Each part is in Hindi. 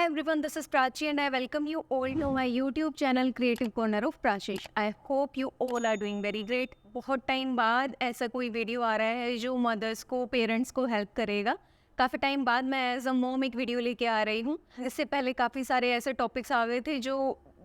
Hi everyone, this is Prachi and I welcome you all to my YouTube channel Creative Corner of Prashish. I hope you all are doing very great. बहुत टाइम बाद ऐसा कोई वीडियो आ रहा है जो मदर्स को पेरेंट्स को हेल्प करेगा। काफ़ी टाइम बाद मैं एज अ मॉम एक वीडियो लेके आ रही हूँ। इससे पहले काफ़ी सारे ऐसे टॉपिक्स आ गए थे जो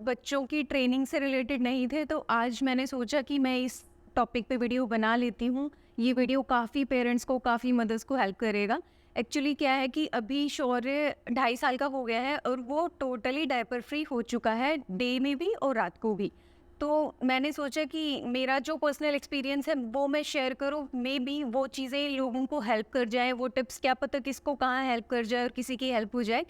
बच्चों की ट्रेनिंग से रिलेटेड नहीं थे, तो आज मैंने सोचा कि मैं इस टॉपिक पे वीडियो बना लेती हूँ। ये वीडियो काफ़ी पेरेंट्स को, काफ़ी मदर्स को हेल्प करेगा। एक्चुअली क्या है कि अभी शौर्य 2.5 साल का हो गया है और वो टोटली डायपर फ्री हो चुका है, डे में भी और रात को भी। तो मैंने सोचा कि मेरा जो पर्सनल एक्सपीरियंस है वो मैं शेयर करूँ, मे बी वो चीज़ें लोगों को हेल्प कर जाए, वो टिप्स क्या पता किसको कहाँ हेल्प कर जाए और किसी की हेल्प हो जाए।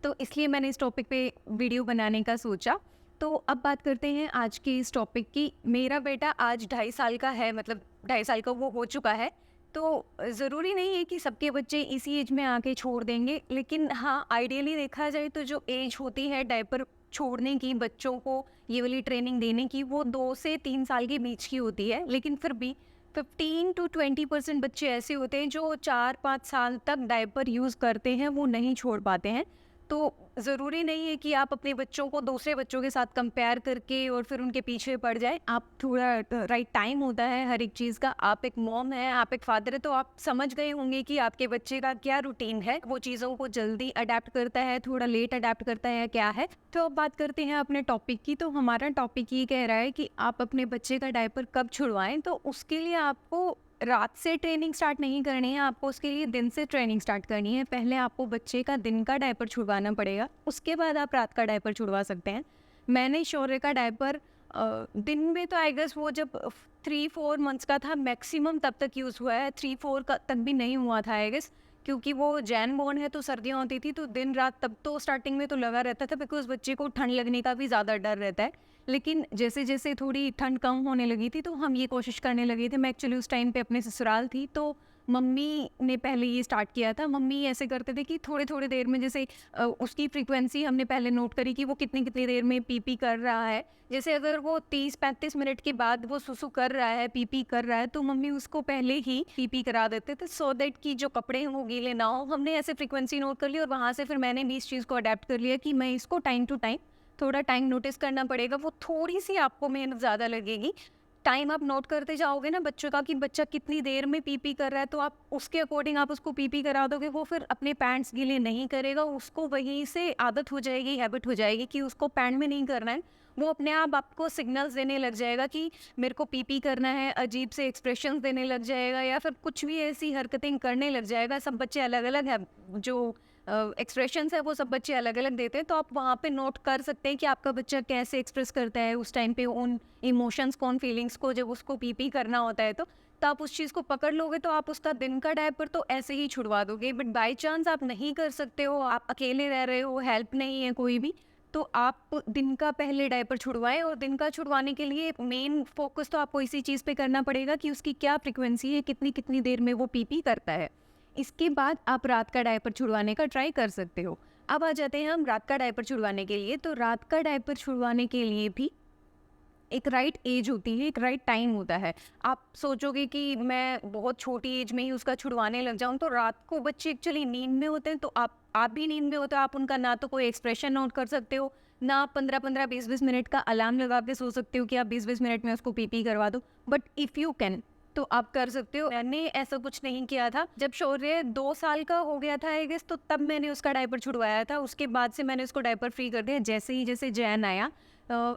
तो इसलिए मैंने इस टॉपिक पे वीडियो बनाने का सोचा। तो अब बात करते हैं आज के इस टॉपिक की। मेरा बेटा आज 2.5 साल का है, मतलब 2.5 साल का वो हो चुका है। तो ज़रूरी नहीं है कि सबके बच्चे इसी एज में आके छोड़ देंगे, लेकिन हाँ, आइडियली देखा जाए तो जो एज होती है डायपर छोड़ने की, बच्चों को ये वाली ट्रेनिंग देने की, वो 2 से 3 साल के बीच की होती है। लेकिन फिर भी 15 to 20% बच्चे ऐसे होते हैं जो 4-5 साल तक डायपर यूज़ करते हैं, वो नहीं छोड़ पाते हैं। तो ज़रूरी नहीं है कि आप अपने बच्चों को दूसरे बच्चों के साथ कंपेयर करके और फिर उनके पीछे पड़ जाए। आप थोड़ा राइट टाइम होता है हर एक चीज़ का। आप एक मॉम हैं, आप एक फादर हैं, तो आप समझ गए होंगे कि आपके बच्चे का क्या रूटीन है। वो चीज़ों को जल्दी अडेप्ट करता है, थोड़ा लेट अडेप्ट करता है, क्या है। तो अब बात करते हैं अपने टॉपिक की। तो हमारा टॉपिक ये कह रहा है कि आप अपने बच्चे का डायपर कब छुड़वाएं। तो उसके लिए आपको रात से ट्रेनिंग स्टार्ट नहीं करनी है, आपको उसके लिए दिन से ट्रेनिंग स्टार्ट करनी है। पहले आपको बच्चे का दिन का डायपर छुड़वाना पड़ेगा, उसके बाद आप रात का डायपर छुड़वा सकते हैं। मैंने शौर्य का डायपर दिन में तो आई गेस वो जब 3-4 मंथ्स का था मैक्सिमम तब तक यूज़ हुआ है। 3-4 का तक भी नहीं हुआ था आई गेस, क्योंकि वो जैन बोर्न है तो सर्दियाँ होती थी, तो दिन रात तब तो स्टार्टिंग में तो लगा रहता था, बिकॉज बच्चे को ठंड लगने का भी ज़्यादा डर रहता है। लेकिन जैसे जैसे थोड़ी ठंड कम होने लगी थी तो हम ये कोशिश करने लगे थे। मैं एक्चुअली उस टाइम पे अपने ससुराल थी, तो मम्मी ने पहले ये स्टार्ट किया था। मम्मी ऐसे करते थे कि थोड़े थोड़े देर में, जैसे उसकी फ्रीक्वेंसी हमने पहले नोट करी कि वो कितनी कितनी देर में पी कर रहा है। जैसे अगर वो 30-35 मिनट के बाद वो सुसु कर रहा है, पी कर रहा है, तो मम्मी उसको पहले ही पी करा देते थे, सो दैट कि जो कपड़े हैं वो गीले ना हो। हमने ऐसे फ्रीक्वेंसी नोट कर ली और वहाँ से फिर मैंने भी इस चीज़ को अडेप्ट कर लिया कि मैं इसको टाइम टू टाइम, थोड़ा टाइम नोटिस करना पड़ेगा। वो थोड़ी-सी आपको मेहनत ज़्यादा लगेगी। टाइम आप नोट करते जाओगे ना बच्चों का कि बच्चा कितनी देर में पी कर रहा है, तो आप उसके अकॉर्डिंग आप उसको पी करा दोगे। वो फिर अपने पैंट्स गीले नहीं करेगा, उसको वहीं से आदत हो जाएगी, हैबिट हो जाएगी कि उसको पैंट में नहीं करना है। वो अपने आप आपको सिग्नल्स देने लग जाएगा कि मेरे को पी करना है, अजीब से एक्सप्रेशंस देने लग जाएगा या फिर कुछ भी ऐसी हरकतें करने लग जाएगा। सब बच्चे अलग-अलग हैं, जो एक्सप्रेशंस है वो सब बच्चे अलग-अलग देते हैं। तो आप वहाँ पे नोट कर सकते हैं कि आपका बच्चा कैसे एक्सप्रेस करता है उस टाइम पे, उन इमोशंस को, उन फीलिंग्स को, जब उसको पी करना होता है। तो आप उस चीज़ को पकड़ लोगे तो आप उसका दिन का डायपर तो ऐसे ही छुड़वा दोगे। बट बाय चांस आप नहीं कर सकते हो, आप अकेले रह रहे हो, हेल्प नहीं है कोई भी, तो आप दिन का पहले डायपर छुड़वाएँ। और दिन का छुड़वाने के लिए मेन फोकस तो आपको इसी चीज़ पे करना पड़ेगा कि उसकी क्या फ्रीक्वेंसी है, कितनी-कितनी देर में वो पी करता है। इसके बाद आप रात का डायपर छुड़वाने का ट्राई कर सकते हो। अब आ जाते हैं हम रात का डायपर छुड़वाने के लिए। तो रात का डायपर छुड़वाने के लिए भी एक राइट एज होती है, एक राइट टाइम होता है। आप सोचोगे कि मैं बहुत छोटी एज में ही उसका छुड़वाने लग जाऊँ, तो रात को बच्चे एक्चुअली नींद में होते हैं, तो आप भी नींद में होते हो। आप उनका ना तो कोई एक्सप्रेशन नोट कर सकते हो, ना आप 15-15, 20-20 मिनट का अलार्म लगा के सो सकते हो कि आप 20-20 मिनट में उसको पी करवा दो। बट इफ़ यू कैन तो आप कर सकते हो। मैंने ऐसा कुछ नहीं किया था। जब शौर्य 2 साल का हो गया था आई गेस, तो तब मैंने उसका डायपर छुड़वाया था। उसके बाद से मैंने उसको डायपर फ्री कर दिया जैसे जैन आया।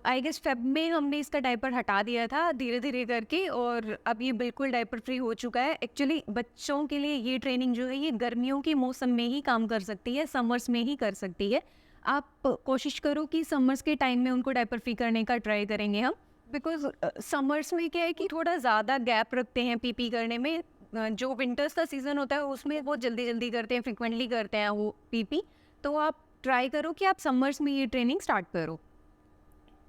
आई गेस फेब में हमने इसका डायपर हटा दिया था धीरे-धीरे करके, और अब ये बिल्कुल डायपर फ्री हो चुका है। एक्चुअली बच्चों के लिए ये ट्रेनिंग जो है ये गर्मियों के मौसम में ही काम कर सकती है, समर्स में ही कर सकती है। आप कोशिश करो कि समर्स के टाइम में उनको डायपर फ्री करने का ट्राई करेंगे हम। बिकॉज़ समर्स में क्या है कि थोड़ा ज़्यादा गैप रखते हैं पी करने में। जो विंटर्स का सीज़न होता है उसमें वो जल्दी-जल्दी करते हैं, फ्रीक्वेंटली करते हैं वो पी। तो आप ट्राई करो कि आप समर्स में ये ट्रेनिंग स्टार्ट करो।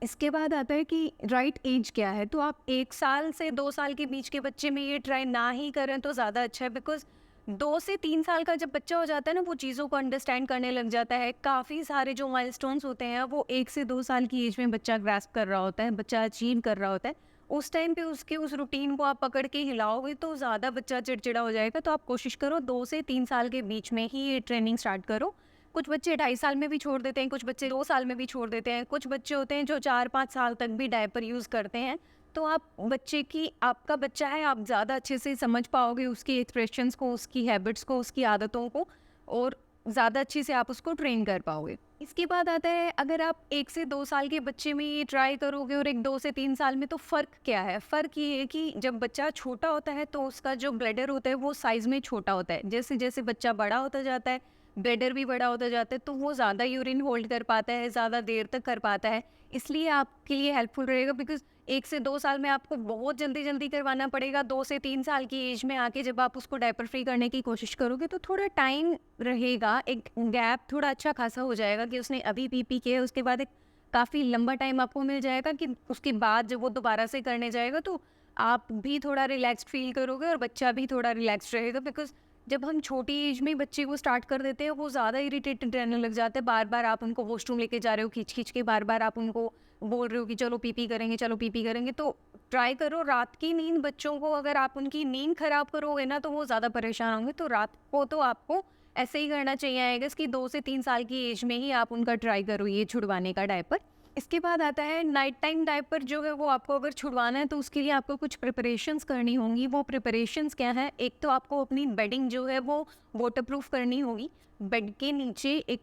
इसके बाद आता है कि राइट एज क्या है। तो आप 1 साल से 2 साल के बीच के बच्चे में ये ट्राई ना ही करें तो ज़्यादा अच्छा है। बिकॉज़ 2 से 3 साल का जब बच्चा हो जाता है ना, वो चीज़ों को अंडरस्टैंड करने लग जाता है। काफ़ी सारे जो माइलस्टोन्स होते हैं वो 1 से 2 साल की एज में बच्चा ग्रास्प कर रहा होता है, बच्चा अचीव कर रहा होता है। उस टाइम पे उसके उस रूटीन को आप पकड़ के हिलाओगे तो ज़्यादा बच्चा चिड़चिड़ा हो जाएगा। तो आप कोशिश करो 2 से 3 साल के बीच में ही ये ट्रेनिंग स्टार्ट करो। कुछ बच्चे 2.5 साल में भी छोड़ देते हैं, कुछ बच्चे 2 साल में भी छोड़ देते हैं, कुछ बच्चे होते हैं जो 4-5 साल तक भी डायपर यूज़ करते हैं। तो आप बच्चे की आपका बच्चा है, आप ज़्यादा अच्छे से समझ पाओगे उसकी एक्सप्रेशंस को, उसकी हैबिट्स को, उसकी आदतों को, और ज़्यादा अच्छे से आप उसको ट्रेन कर पाओगे। इसके बाद आता है, अगर आप 1 से 2 साल के बच्चे में ये ट्राई करोगे और एक 2 से 3 साल में, तो फ़र्क क्या है? फ़र्क ये है कि जब बच्चा छोटा होता है तो उसका जो ब्लैडर होता है वो साइज़ में छोटा होता है। जैसे-जैसे बच्चा बड़ा होता जाता है, ब्लैडर भी बड़ा होता जाता है, तो वो ज़्यादा यूरिन होल्ड कर पाता है, ज़्यादा देर तक कर पाता है। इसलिए आपके लिए हेल्पफुल रहेगा, बिकॉज़ 1 से 2 साल में आपको बहुत जल्दी-जल्दी करवाना पड़ेगा। 2 से 3 साल की एज में आके जब आप उसको डायपर फ्री करने की कोशिश करोगे तो थोड़ा टाइम रहेगा, एक गैप थोड़ा अच्छा खासा हो जाएगा कि उसने अभी पी-पी किया है, उसके बाद एक काफ़ी लंबा टाइम आपको मिल जाएगा कि उसके बाद जब वो दोबारा से करने जाएगा तो आप भी थोड़ा रिलैक्स्ड फ़ील करोगे और बच्चा भी थोड़ा रिलैक्स्ड रहेगा। बिकॉज़ जब हम छोटी एज में बच्चे को स्टार्ट कर देते हैं, वो ज़्यादा इरिटेटेड रहने लग जाते हैं। बार-बार आप उनको वॉशरूम लेके जा रहे हो खींच-खींच के, बार-बार आप उनको बोल रहे हो कि चलो पी-पी करेंगे, चलो पी-पी करेंगे। तो ट्राई करो रात की नींद, बच्चों को अगर आप उनकी नींद ख़राब करोगे ना तो वो ज़्यादा परेशान होंगे। तो रात को तो आपको ऐसे ही करना चाहिए, आई गेस कि 2 से 3 साल की एज में ही आप उनका ट्राई करो ये छुड़वाने का डायपर। इसके बाद आता है नाइट टाइम डायपर जो है वो आपको अगर छुड़वाना है तो उसके लिए आपको कुछ प्रिपरेशंस करनी होंगी। वो प्रिपरेशंस क्या है? एक तो आपको अपनी बेडिंग जो है वो वाटरप्रूफ करनी होगी। बेड के नीचे एक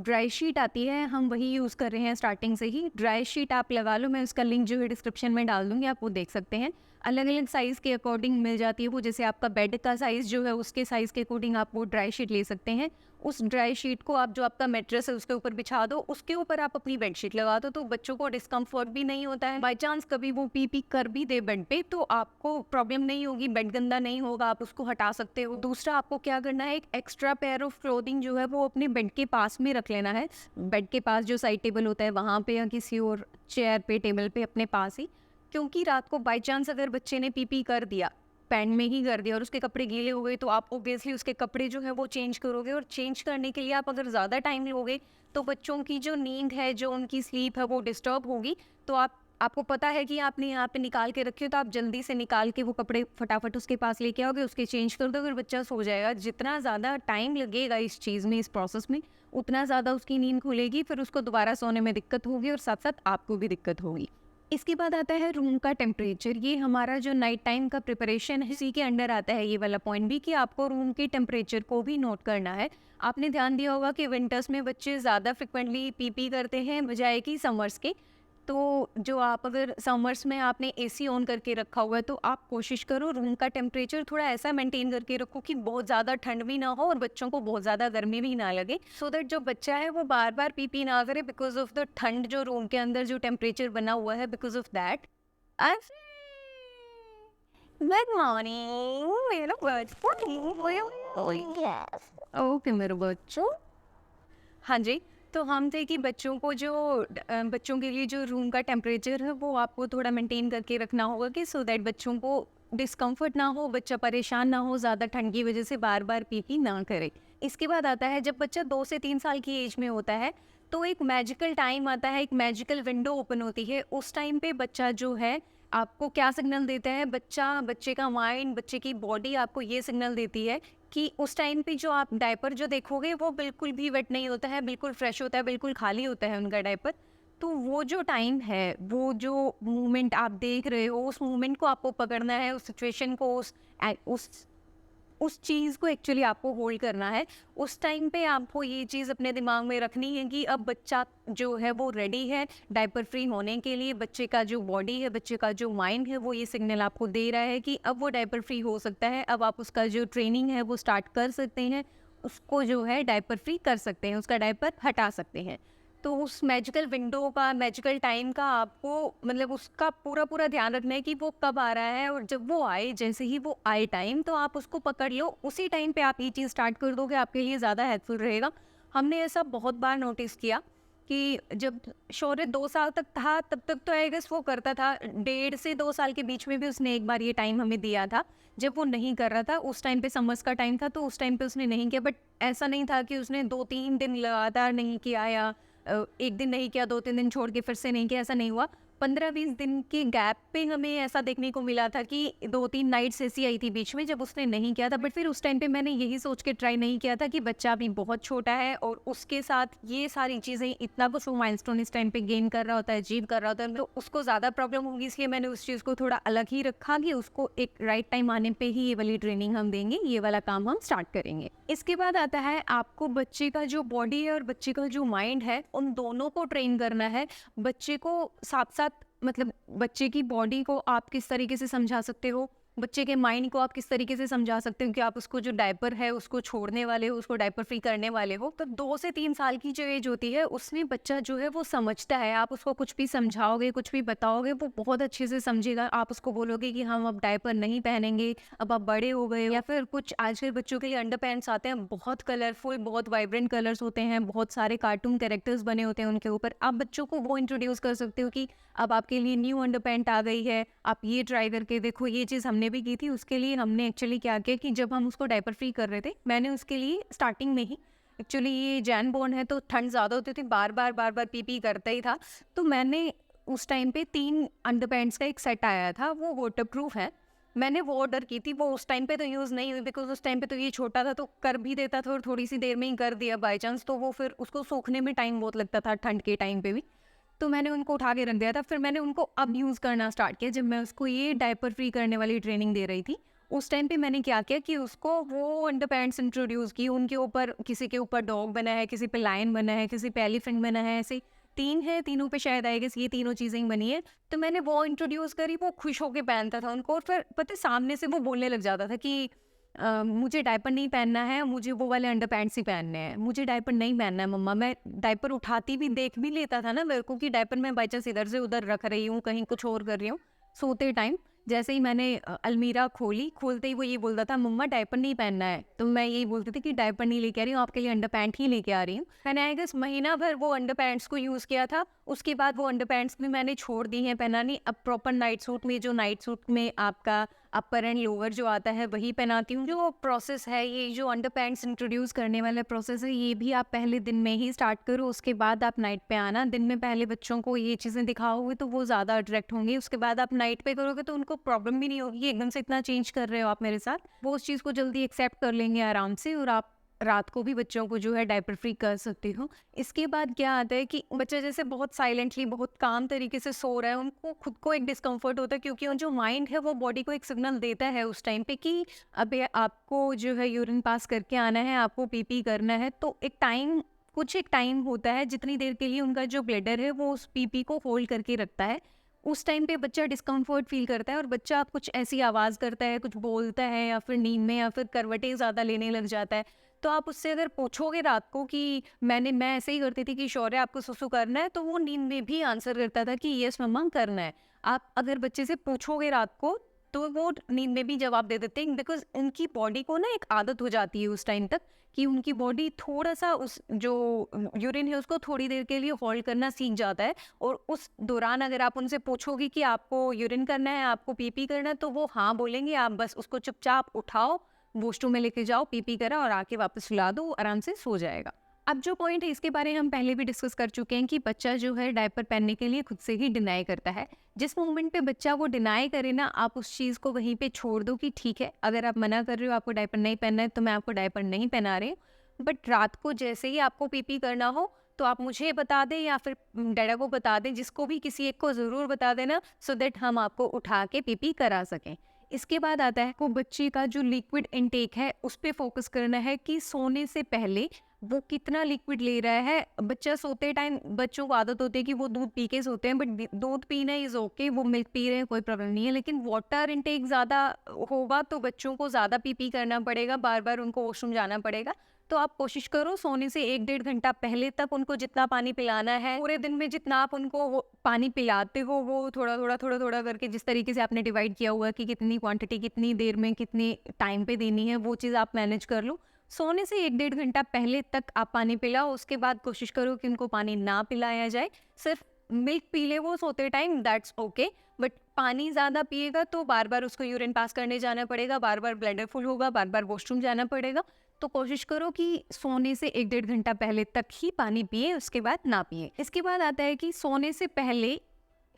ड्राई शीट आती है, हम वही यूज़ कर रहे हैं स्टार्टिंग से ही। ड्राई शीट आप लगा लो, मैं उसका लिंक जो है डिस्क्रिप्शन में डाल दूँगी, आप वो देख सकते हैं। अलग-अलग साइज़ के अकॉर्डिंग मिल जाती है वो, जैसे आपका बेड का साइज़ जो है उसके साइज़ के अकॉर्डिंग आप वो ड्राई शीट ले सकते हैं। उस ड्राई शीट को आप जो आपका मैट्रेस है उसके ऊपर बिछा दो, उसके ऊपर आप अपनी बेडशीट लगा दो, तो बच्चों को डिस्कम्फर्ट भी नहीं होता है। बाय चांस कभी वो पी-पी कर भी दे बेड पे तो आपको प्रॉब्लम नहीं होगी, बेड गंदा नहीं होगा, आप उसको हटा सकते हो। दूसरा आपको क्या करना है, एक एक्स्ट्रा पेयर ऑफ क्लोथिंग जो है वो अपने बेड के पास में रख लेना है। बेड के पास जो साइड टेबल होता है वहाँ पे या किसी और चेयर पे, टेबल पे अपने पास ही, क्योंकि रात को बाय चांस अगर बच्चे ने पी-पी कर दिया, पैंट में ही कर दिया और उसके कपड़े गीले हो गए, तो आप ऑब्वियसली उसके कपड़े जो है वो चेंज करोगे, और चेंज करने के लिए आप अगर ज़्यादा टाइम लोगे तो बच्चों की जो नींद है, जो उनकी स्लीप है वो डिस्टर्ब होगी। तो आपको पता है कि आपने यहाँ पे निकाल के रखे हो, तो आप जल्दी से निकाल के वो कपड़े फटाफट उसके पास लेके आओगे, उसके चेंज कर दोगे और बच्चा सो जाएगा। जितना ज़्यादा टाइम लगेगा इस चीज़ में, इस प्रोसेस में, उतना ज़्यादा उसकी नींद खुलेगी, फिर उसको दोबारा सोने में दिक्कत होगी और साथ साथ आपको भी दिक्कत होगी। इसके बाद आता है रूम का टेम्परेचर। ये हमारा जो नाइट टाइम का प्रिपरेशन है इसी के अंडर आता है ये वाला पॉइंट भी, कि आपको रूम के टेम्परेचर को भी नोट करना है। आपने ध्यान दिया होगा कि विंटर्स में बच्चे ज़्यादा फ्रिक्वेंटली पी-पी करते हैं बजाय कि समर्स के। तो जो आप अगर समर्स में आपने एसी ऑन करके रखा हुआ है तो आप कोशिश करो रूम का टेम्परेचर थोड़ा ऐसा मेंटेन करके रखो कि बहुत ज़्यादा ठंड भी ना हो और बच्चों को बहुत ज़्यादा गर्मी भी ना लगे, सो दैट जो बच्चा है वो बार बार पी ना करे बिकॉज ऑफ द ठंड जो रूम के अंदर जो टेम्परेचर बना हुआ है, because of that. Good morning मेरा बच्चा। ओके मेरे बच्चों। हाँ जी, तो हम थे कि बच्चों को जो बच्चों के लिए जो रूम का टेम्परेचर है वो आपको थोड़ा मेंटेन करके रखना होगा कि सो दैट बच्चों को डिस्कम्फर्ट ना हो, बच्चा परेशान ना हो, ज़्यादा ठंड की वजह से बार बार पी ना करे। इसके बाद आता है जब बच्चा 2 से 3 साल की एज में होता है तो एक मैजिकल टाइम आता है, एक मैजिकल विंडो ओपन होती है। उस टाइम पे बच्चा जो है आपको क्या सिग्नल देता है, बच्चे का माइंड, बच्चे की बॉडी आपको ये सिग्नल देती है कि उस टाइम पे जो आप डायपर जो देखोगे वो बिल्कुल भी वेट नहीं होता है, बिल्कुल फ्रेश होता है, बिल्कुल खाली होता है उनका डायपर। तो वो जो टाइम है, वो जो मोमेंट आप देख रहे हो, उस मोमेंट को आपको पकड़ना है, उस सिचुएशन को, उस चीज़ को एक्चुअली आपको होल्ड करना है। उस टाइम पे आपको ये चीज़ अपने दिमाग में रखनी है कि अब बच्चा जो है वो रेडी है डायपर फ्री होने के लिए। बच्चे का जो बॉडी है, बच्चे का जो माइंड है, वो ये सिग्नल आपको दे रहा है कि अब वो डायपर फ्री हो सकता है। अब आप उसका जो ट्रेनिंग है वो स्टार्ट कर सकते हैं, उसको जो है डायपर फ्री कर सकते हैं, उसका डायपर हटा सकते हैं। तो उस मैजिकल विंडो का, मैजिकल टाइम का आपको मतलब उसका पूरा ध्यान रखना है कि वो कब आ रहा है, और जब वो आए, जैसे ही वो आए टाइम, तो आप उसको पकड़ लो, उसी टाइम पे आप ये चीज़ स्टार्ट कर दोगे, आपके लिए ज़्यादा हेल्पफुल रहेगा। हमने ऐसा बहुत बार नोटिस किया कि जब शौर्य 2 साल तक था तब तक तो आई गेस वो करता था, 1.5 से 2 साल के बीच में भी उसने एक बार ये टाइम हमें दिया था जब वो नहीं कर रहा था। उस टाइम पे समर्स का टाइम था तो उस टाइम पे उसने नहीं किया, बट ऐसा नहीं था कि उसने 2-3 दिन लगातार नहीं किया या 1 दिन नहीं किया, 2-3 दिन छोड़ के फिर से नहीं किया, ऐसा नहीं हुआ। 15-20 दिन के गैप पे हमें ऐसा देखने को मिला था कि 2-3 नाइट्स ऐसी आई थी बीच में जब उसने नहीं किया था। बट फिर उस टाइम पे मैंने यही सोच के ट्राई नहीं किया था कि बच्चा अभी बहुत छोटा है और उसके साथ ये सारी चीज़ें इतना कुछ वो माइलस्टोन इस टाइम पे गेन कर रहा होता है, अचीव कर रहा होता है, तो उसको ज़्यादा प्रॉब्लम होगी, इसलिए मैंने उस चीज़ को थोड़ा अलग ही रखा कि उसको एक राइट टाइम आने पे ही ये वाली ट्रेनिंग हम देंगे, ये वाला काम हम स्टार्ट करेंगे। इसके बाद आता है आपको बच्चे का जो बॉडी है और बच्चे का जो माइंड है, उन दोनों को ट्रेन करना है। बच्चे को साथ-साथ मतलब बच्चे की बॉडी को आप किस तरीके से समझा सकते हो, बच्चे के माइंड को आप किस तरीके से समझा सकते हो कि आप उसको जो डायपर है उसको छोड़ने वाले हो, उसको डायपर फ्री करने वाले हो। तो 2 से 3 साल की जो एज होती है उसमें बच्चा जो है वो समझता है। आप उसको कुछ भी समझाओगे, कुछ भी बताओगे, वो बहुत अच्छे से समझेगा। आप उसको बोलोगे कि हम अब डायपर नहीं पहनेंगे, अब आप बड़े हो गए हो, या फिर कुछ आजकल बच्चों के लिए अंडरपैंट्स आते हैं, बहुत कलरफुल, बहुत वाइब्रेंट कलर्स होते हैं, बहुत सारे कार्टून कैरेक्टर्स बने होते हैं उनके ऊपर। आप बच्चों को वो इंट्रोड्यूस कर सकते हो कि अब आपके लिए न्यू अंडरपैंट आ गई है, आप ये ट्राई करके देखो। ये चीज़ हमने भी की थी। उसके लिए हमने एक्चुअली क्या किया कि जब हम उसको डायपर फ्री कर रहे थे, मैंने उसके लिए स्टार्टिंग में ही, एक्चुअली ये जैन बॉर्न है तो ठंड ज़्यादा होती थी, बार बार पी करता ही था, तो मैंने उस टाइम पे 3 अंडरपैंट्स का एक सेट आया था, वो वाटर प्रूफ है। मैंने वो ऑर्डर की थी, वो उस टाइम पे तो यूज़ नहीं हुई, बिकॉज उस टाइम पे तो ये छोटा था तो कर भी देता था और थोड़ी सी देर में ही कर दिया बाई चांस, तो वो फिर उसको सूखने में टाइम बहुत लगता था ठंड के टाइम पे भी। तो मैंने उनको उठा के रख दिया था। फिर मैंने उनको अब यूज़ करना स्टार्ट किया जब मैं उसको ये डायपर फ्री करने वाली ट्रेनिंग दे रही थी। उस टाइम पे मैंने क्या किया कि उसको वो अंडरपैंट्स इंट्रोड्यूस की, उनके ऊपर किसी के ऊपर डॉग बना है, किसी पे लायन बना है, किसी पे एलिफेंट बना है, ऐसे 3 है, तीनों पे शायद आई गेस ये तीनों चीज़ें ही बनी है। तो मैंने वो इंट्रोड्यूस करी, वो खुश होके पहनता था उनको, और फिर पता है सामने से वो बोलने लग जाता था कि मुझे डायपर नहीं पहनना है, मुझे वो वाले अंडरपैंट्स ही पहनने हैं, मुझे डायपर नहीं पहनना है मम्मा। मैं डायपर उठाती भी देख भी लेता था ना मेरे को कि डायपर मैं बाई चांस इधर से उधर रख रही हूँ, कहीं कुछ और कर रही हूँ सोते टाइम। जैसे ही मैंने अलमीरा खोली, खोलते ही वो ये बोलता था मम्मा डायपर नहीं पहनना है, तो मैं यही बोलती थी कि डायपर नहीं लेके आ रही हूँ, आपके लिए अंडरपैंट ही लेके आ रही हूँ। मैंने आई गेस महीना भर वो अंडरपैंट्स को यूज़ किया था। उसके बाद वो अंडरपैंट्स भी मैंने छोड़ दी हैं पहनानी। अब प्रॉपर नाइट सूट में, जो नाइट सूट में आपका अपर एंड लोअर जो आता है वही पहनाती हूँ। जो प्रोसेस है, ये जो अंडरपैंट्स इंट्रोड्यूस करने वाला प्रोसेस है, ये भी आप पहले दिन में ही स्टार्ट करो, उसके बाद आप नाइट पे आना। दिन में पहले बच्चों को ये चीज़ें दिखाओगे तो वो ज़्यादा अट्रैक्ट होंगे, उसके बाद आप नाइट पे करोगे तो उनको प्रॉब्लम भी नहीं होगी, एकदम से इतना चेंज कर रहे हो आप मेरे साथ। वो उस चीज़ को जल्दी एक्सेप्ट कर लेंगे आराम से, और आप रात को भी बच्चों को जो है डायपर फ्री कर सकते हो। इसके बाद क्या आता है कि बच्चा जैसे बहुत साइलेंटली, बहुत काम तरीके से सो रहा है, उनको खुद को एक डिस्कम्फर्ट होता है, क्योंकि जो माइंड है वो बॉडी को एक सिग्नल देता है उस टाइम पे कि अबे आपको जो है यूरिन पास करके आना है, आपको पी करना है। तो एक टाइम होता है जितनी देर के लिए उनका जो ब्लैडर है वो उस पी को होल्ड करके रखता है। उस टाइम पे बच्चा डिस्कम्फर्ट फील करता है और बच्चा कुछ ऐसी आवाज़ करता है, कुछ बोलता है, या फिर नींद में, या फिर करवटें ज़्यादा लेने लग जाता है। तो आप उससे अगर पूछोगे रात को कि मैं ऐसे ही करती थी कि शौर्य आपको सुसु करना है, तो वो नींद में भी आंसर करता था कि यस मम्मा करना है। आप अगर बच्चे से पूछोगे रात को तो वो नींद में भी जवाब दे देते हैं, बिकॉज उनकी बॉडी को ना एक आदत हो जाती है उस टाइम तक कि उनकी बॉडी थोड़ा सा उस जो यूरिन है उसको थोड़ी देर के लिए होल्ड करना सीख जाता है। और उस दौरान अगर आप उनसे पूछोगे कि आपको यूरिन करना है, आपको पी करना है, तो वो हाँ बोलेंगे। आप बस उसको चुपचाप उठाओ, वॉशरूम में लेके जाओ, पी करा और आके वापस सुला दो, आराम से सो जाएगा। अब जो पॉइंट है इसके बारे में हम पहले भी डिस्कस कर चुके हैं कि बच्चा जो है डायपर पहनने के लिए खुद से ही डिनाई करता है। जिस मोमेंट पे बच्चा वो डिनाई करे ना, आप उस चीज़ को वहीं पे छोड़ दो कि ठीक है, अगर आप मना कर रहे हो, आपको डायपर नहीं पहनना है, तो मैं आपको डायपर नहीं पहना रही हूँ। बट रात को जैसे ही आपको पी करना हो तो आप मुझे बता दें या फिर डैडा को बता दें, जिसको भी, किसी एक को ज़रूर बता देना, सो दैट हम आपको उठा के पी करा सकें। इसके बाद आता है को बच्चे का जो लिक्विड इनटेक है उस पे फोकस करना है कि सोने से पहले वो कितना लिक्विड ले रहा है। बच्चा सोते टाइम, बच्चों को आदत होती है कि वो दूध पी के सोते हैं, बट दूध पीना इज ओके, वो मिल्क पी रहे हैं, कोई प्रॉब्लम नहीं है। लेकिन वाटर इनटेक ज़्यादा होगा तो बच्चों को ज़्यादा पी करना पड़ेगा, बार बार उनको वॉशरूम जाना पड़ेगा। तो आप कोशिश करो सोने से 1-1.5 घंटा पहले तक उनको जितना पानी पिलाना है, पूरे दिन में जितना आप उनको वो पानी पिलाते हो, वो थोड़ा थोड़ा करके, जिस तरीके से आपने डिवाइड किया हुआ है कि कितनी क्वांटिटी कितनी देर में कितने टाइम पे देनी है, वो चीज़ आप मैनेज कर लो। सोने से 1-1.5 घंटा पहले तक आप पानी पिलाओ। उसके बाद कोशिश करो कि उनको पानी ना पिलाया जाए, सिर्फ मिल्क पी ले वो सोते टाइम, दैट्स ओके। बट पानी ज़्यादा पिएगा तो बार बार उसको यूरिन पास करने जाना पड़ेगा, बार बार ब्लैडर फुल होगा, बार बार वॉशरूम जाना पड़ेगा। तो कोशिश करो कि सोने से 1-1.5 घंटा पहले तक ही पानी पिए, उसके बाद ना पिए। इसके बाद आता है कि सोने से पहले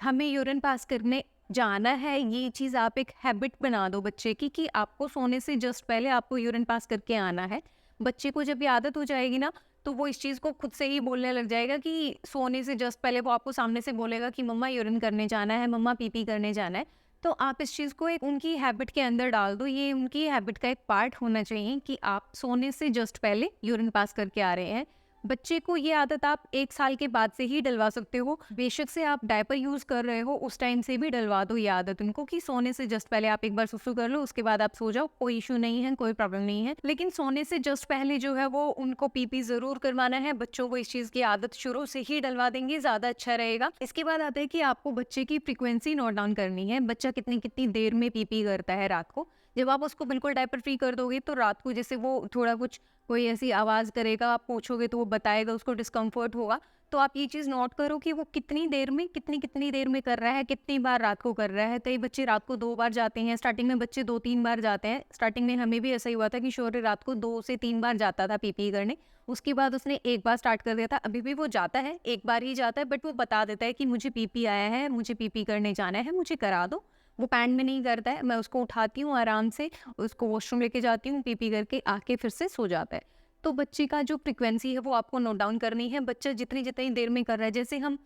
हमें यूरिन पास करने जाना है, ये चीज़ आप एक हैबिट बना दो बच्चे की कि आपको सोने से जस्ट पहले आपको यूरिन पास करके आना है। बच्चे को जब ये आदत हो जाएगी ना, तो वो इस चीज़ को खुद से ही बोलने लग जाएगा कि सोने से जस्ट पहले वो आपको सामने से बोलेगा कि मम्मा यूरिन करने जाना है, मम्मा पी-पी करने जाना है। तो आप इस चीज़ को एक उनकी हैबिट के अंदर डाल दो, ये उनकी हैबिट का एक पार्ट होना चाहिए कि आप सोने से जस्ट पहले यूरिन पास करके आ रहे हैं। बच्चे को ये आदत आप 1 साल के बाद से ही डलवा सकते हो। बेशक से आप डायपर यूज़ कर रहे हो, उस टाइम से भी डलवा दो ये आदत उनको कि सोने से जस्ट पहले आप एक बार सुसु कर लो, उसके बाद आप सो जाओ, कोई इश्यू नहीं है, कोई प्रॉब्लम नहीं है। लेकिन सोने से जस्ट पहले जो है वो उनको पी-पी ज़रूर करवाना है। बच्चों को इस चीज़ की आदत शुरू से ही डलवा देंगे, ज़्यादा अच्छा रहेगा। इसके बाद आता है कि आपको बच्चे की फ्रीक्वेंसी नोट डाउन करनी है। बच्चा कितनी-कितनी देर में पी-पी करता है रात को। जब आप उसको बिल्कुल डायपर फ्री कर दोगे तो रात को जैसे वो थोड़ा कुछ कोई ऐसी आवाज़ करेगा, आप पूछोगे तो वो बताएगा, उसको डिस्कम्फर्ट होगा। तो आप ये चीज़ नोट करो कि वो कितनी देर में, कितनी देर में कर रहा है, कितनी बार रात को कर रहा है। कई बच्चे रात को 2 बार जाते हैं, स्टार्टिंग में बच्चे 2-3 बार जाते हैं। स्टार्टिंग में हमें भी ऐसा ही हुआ था कि शौर्य रात को 2 से 3 बार जाता था पी-पी करने। उसके बाद उसने 1 बार स्टार्ट कर दिया था। अभी भी वो जाता है, 1 बार ही जाता है, बट वो बता देता है कि मुझे पी-पी आया है, मुझे पी-पी करने जाना है, मुझे करा दो। वो पैंट में नहीं करता है, मैं उसको उठाती हूँ आराम से, उसको वॉशरूम लेके जाती हूँ, पी-पी करके आके फिर से सो जाता है। तो बच्चे का जो फ्रीक्वेंसी है वो आपको नोट डाउन करनी है। बच्चा जितनी-जितनी देर में कर रहा है, जैसे हम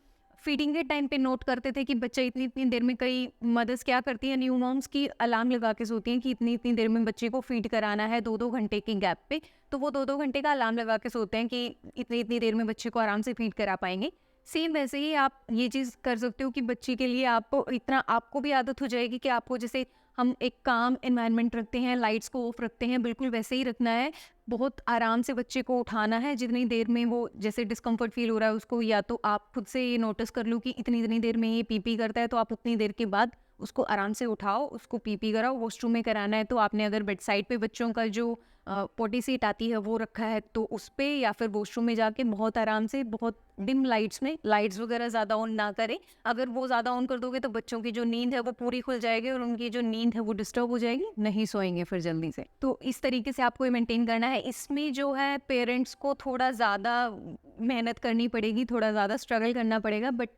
फीडिंग के टाइम पे नोट करते थे कि बच्चा इतनी-इतनी देर में, कई मदर्स क्या करती हैं, न्यू मॉम्स की अलार्म लगा के सोती हैं कि इतनी-इतनी देर में बच्चे को फीड कराना है 2-2 घंटे के गैप पे। तो वो 2-2 घंटे का अलार्म लगा के सोते हैं कि इतनी-इतनी देर में बच्चे को आराम से फीड करा पाएँगे। सेम वैसे ही आप ये चीज़ कर सकते हो कि बच्चे के लिए आपको भी आदत हो जाएगी कि आपको जैसे हम एक काम एनवायरनमेंट रखते हैं, लाइट्स को ऑफ रखते हैं, बिल्कुल वैसे ही रखना है। बहुत आराम से बच्चे को उठाना है, जितनी देर में वो जैसे डिस्कम्फर्ट फ़ील हो रहा है उसको, या तो आप खुद से ये नोटिस कर लो कि इतनी-इतनी देर में ये पी-पी करता है, तो आप उतनी देर के बाद उसको आराम से उठाओ, उसको पी-पी कराओ। वॉशरूम में कराना है तो आपने अगर बेड साइड पे बच्चों का जो पॉटी सीट आती है वो रखा है तो उस पे, या फिर वॉशरूम में जाके बहुत आराम से, बहुत डिम लाइट्स में, लाइट्स वगैरह ज़्यादा ऑन ना करें। अगर वो ज़्यादा ऑन कर दोगे तो बच्चों की जो नींद है वो पूरी खुल जाएगी और उनकी जो नींद है वो डिस्टर्ब हो जाएगी, नहीं सोएंगे फिर जल्दी से। तो इस तरीके से आपको ये मेंटेन करना है। इसमें जो है पेरेंट्स को थोड़ा ज़्यादा मेहनत करनी पड़ेगी, थोड़ा ज़्यादा स्ट्रगल करना पड़ेगा, बट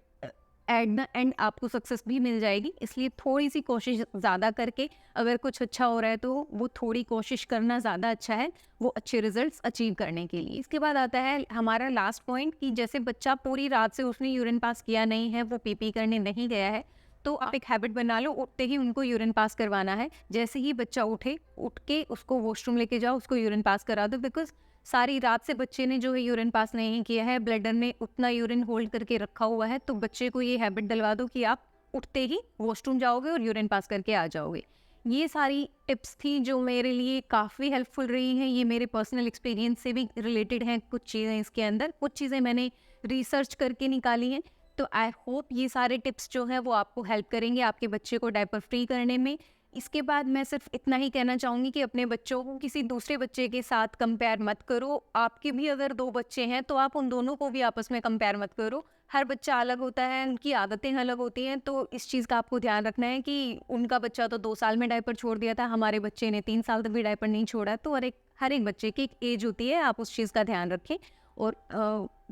एट द एंड आपको सक्सेस भी मिल जाएगी। इसलिए थोड़ी सी कोशिश ज़्यादा करके, अगर कुछ अच्छा हो रहा है तो वो थोड़ी कोशिश करना ज़्यादा अच्छा है, वो अच्छे रिजल्ट्स अचीव करने के लिए। इसके बाद आता है हमारा लास्ट पॉइंट कि जैसे बच्चा पूरी रात से उसने यूरिन पास किया नहीं है, वो पी-पी करने नहीं गया है, तो आप एक हैबिट बना लो, उठते ही उनको यूरिन पास करवाना है। जैसे ही बच्चा उठे, उठ के उसको वॉशरूम लेके जाओ, उसको यूरिन पास करा दो। बिकॉज़ सारी रात से बच्चे ने जो है यूरिन पास नहीं किया है, ब्लैडर ने उतना यूरिन होल्ड करके रखा हुआ है, तो बच्चे को ये हैबिट डलवा दो कि आप उठते ही वॉशरूम जाओगे और यूरिन पास करके आ जाओगे। ये सारी टिप्स थी जो मेरे लिए काफ़ी हेल्पफुल रही हैं। ये मेरे पर्सनल एक्सपीरियंस से भी रिलेटेड हैं कुछ चीज़ें इसके अंदर, कुछ चीज़ें मैंने रिसर्च करके निकाली हैं। तो आई होप ये सारे टिप्स जो हैं वो आपको हेल्प करेंगे आपके बच्चे को डायपर फ्री करने में। इसके बाद मैं सिर्फ इतना ही कहना चाहूँगी कि अपने बच्चों को किसी दूसरे बच्चे के साथ कंपेयर मत करो। आपके भी अगर 2 बच्चे हैं तो आप उन दोनों को भी आपस में कंपेयर मत करो। हर बच्चा अलग होता है, उनकी आदतें अलग होती हैं, तो इस चीज़ का आपको ध्यान रखना है कि उनका बच्चा तो 2 साल में डायपर छोड़ दिया था, हमारे बच्चे ने 3 साल तक भी डायपर नहीं छोड़ा। तो हर एक बच्चे की एक एज होती है, आप उस चीज़ का ध्यान रखें। और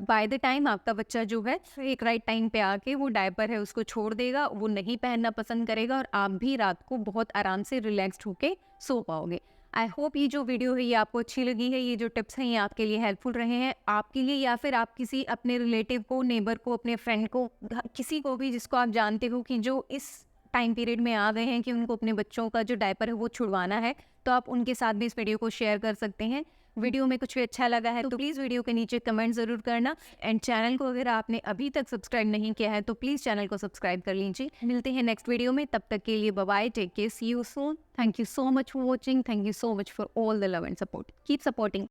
बाय द टाइम आपका बच्चा जो है एक राइट टाइम पे आके वो डायपर है उसको छोड़ देगा, वो नहीं पहनना पसंद करेगा और आप भी रात को बहुत आराम से रिलैक्स्ड होके सो पाओगे। आई होप ये जो वीडियो है ये आपको अच्छी लगी है, ये जो टिप्स हैं ये आपके लिए हेल्पफुल रहे हैं, आपके लिए या फिर आप किसी अपने रिलेटिव को, नेबर को, अपने फ्रेंड को, किसी को भी जिसको आप जानते हो कि जो इस टाइम पीरियड में आ गए हैं कि उनको अपने बच्चों का जो डायपर है वो छुड़वाना है, तो आप उनके साथ भी इस वीडियो को शेयर कर सकते हैं। वीडियो में कुछ भी अच्छा लगा है तो प्लीज़ वीडियो के नीचे कमेंट ज़रूर करना, एंड चैनल को अगर आपने अभी तक सब्सक्राइब नहीं किया है तो प्लीज़ चैनल को सब्सक्राइब कर लीजिए। मिलते हैं नेक्स्ट वीडियो में, तब तक के लिए bye bye, take care, see you soon. Thank you so much for watching, thank you so much for all the love and support, keep supporting.